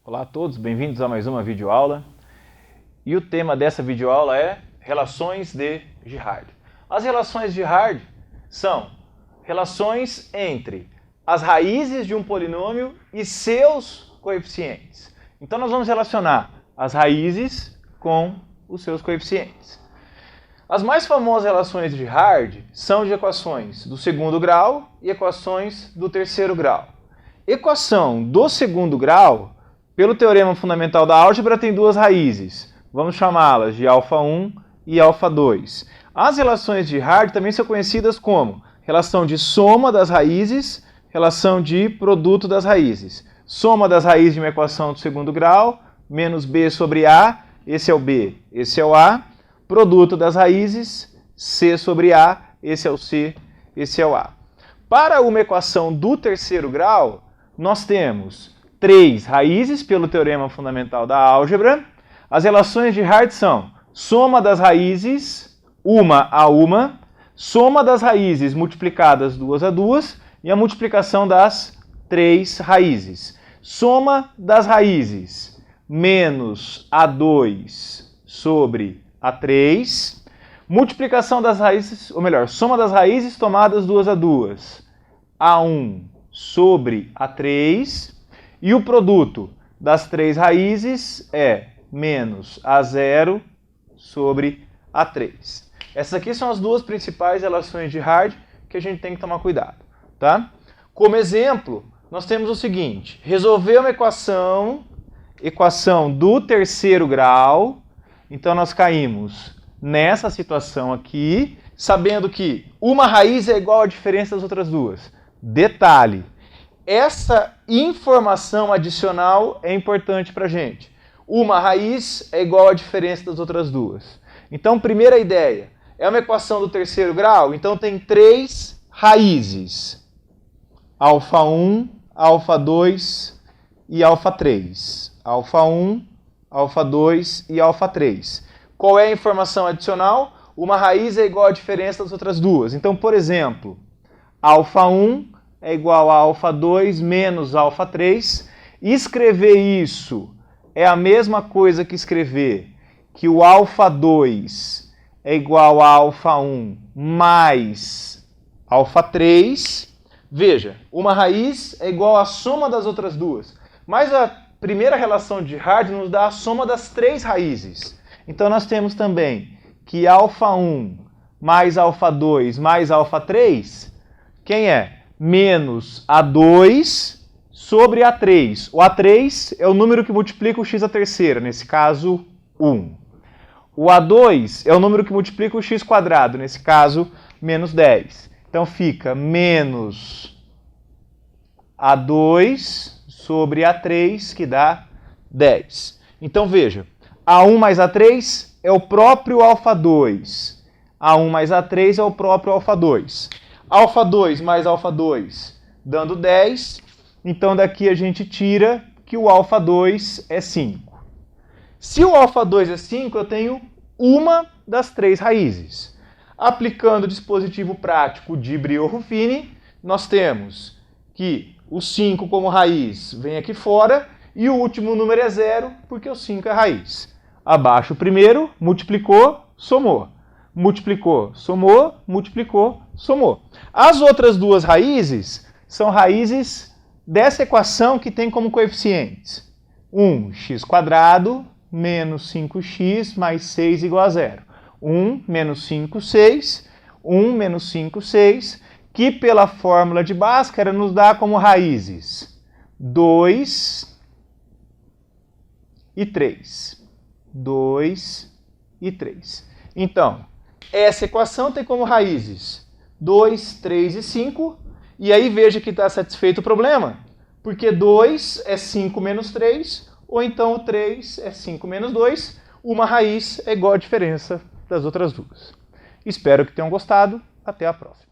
Olá a todos, bem-vindos a mais uma videoaula. E o tema dessa videoaula é relações de Girard. As relações de Girard são relações entre as raízes de um polinômio e seus coeficientes. Então nós vamos relacionar as raízes com os seus coeficientes. As mais famosas relações de Girard são de equações do segundo grau e equações do terceiro grau. Equação do segundo grau, pelo teorema fundamental da álgebra, tem duas raízes. Vamos chamá-las de α1 e α2. As relações de Girard também são conhecidas como relação de soma das raízes, relação de produto das raízes. Soma das raízes de uma equação do segundo grau, menos b sobre a, esse é o b, esse é o a. Produto das raízes, c sobre a, esse é o c, esse é o a. Para uma equação do terceiro grau, nós temos três raízes pelo teorema fundamental da álgebra. As relações de Girard são soma das raízes, uma a uma, soma das raízes multiplicadas duas a duas e a multiplicação das três raízes. Soma das raízes menos a2 sobre a3, multiplicação das raízes, ou melhor, soma das raízes tomadas duas a duas, a1 sobre a3, e o produto das três raízes é menos a0 sobre a3. Essas aqui são as duas principais relações de Girard que a gente tem que tomar cuidado, tá? Como exemplo, nós temos o seguinte: resolver uma equação do terceiro grau. Então nós caímos nessa situação aqui, sabendo que uma raiz é igual à diferença das outras duas. Detalhe, essa informação adicional é importante para a gente. Uma raiz é igual à diferença das outras duas. Então, primeira ideia, é uma equação do terceiro grau, então tem três raízes. α1, α2 e α3. α1, α2 e α3. Qual é a informação adicional? Uma raiz é igual à diferença das outras duas. Então, por exemplo, α1 é igual a α2 menos α3. Escrever isso é a mesma coisa que escrever que o α2 é igual a α1 mais α3. Veja, uma raiz é igual à soma das outras duas. Mas a primeira relação de Girard nos dá a soma das três raízes. Então nós temos também que α1 mais α2 mais α3, quem é? Menos a2 sobre a3. O a3 é o número que multiplica o x à terceira, nesse caso 1. O a2 é o número que multiplica o x quadrado, nesse caso menos 10. Então fica menos a2 sobre a3, que dá 10. Então veja, a1 mais a3 é o próprio α2. a1 mais a3 é o próprio α2. α2 mais α2 dando 10. Então daqui a gente tira que o α2 é 5. Se o α2 é 5, eu tenho uma das três raízes. Aplicando o dispositivo prático de Brillouin-Ruffini, nós temos que o 5 como raiz vem aqui fora e o último número é 0, porque o 5 é raiz. Abaixo o primeiro, multiplicou, somou. Multiplicou, somou, multiplicou, somou. As outras duas raízes são raízes dessa equação que tem como coeficientes 1x² menos 5x mais 6 igual a 0. 1 menos 5, 6. 1 menos 5, 6. Que pela fórmula de Bhaskara nos dá como raízes 2 e 3. 2 e 3. Então, essa equação tem como raízes 2, 3 e 5. E aí veja que está satisfeito o problema, porque 2 é 5 menos 3, ou então o 3 é 5 menos 2. Uma raiz é igual à diferença das outras duas. Espero que tenham gostado. Até a próxima.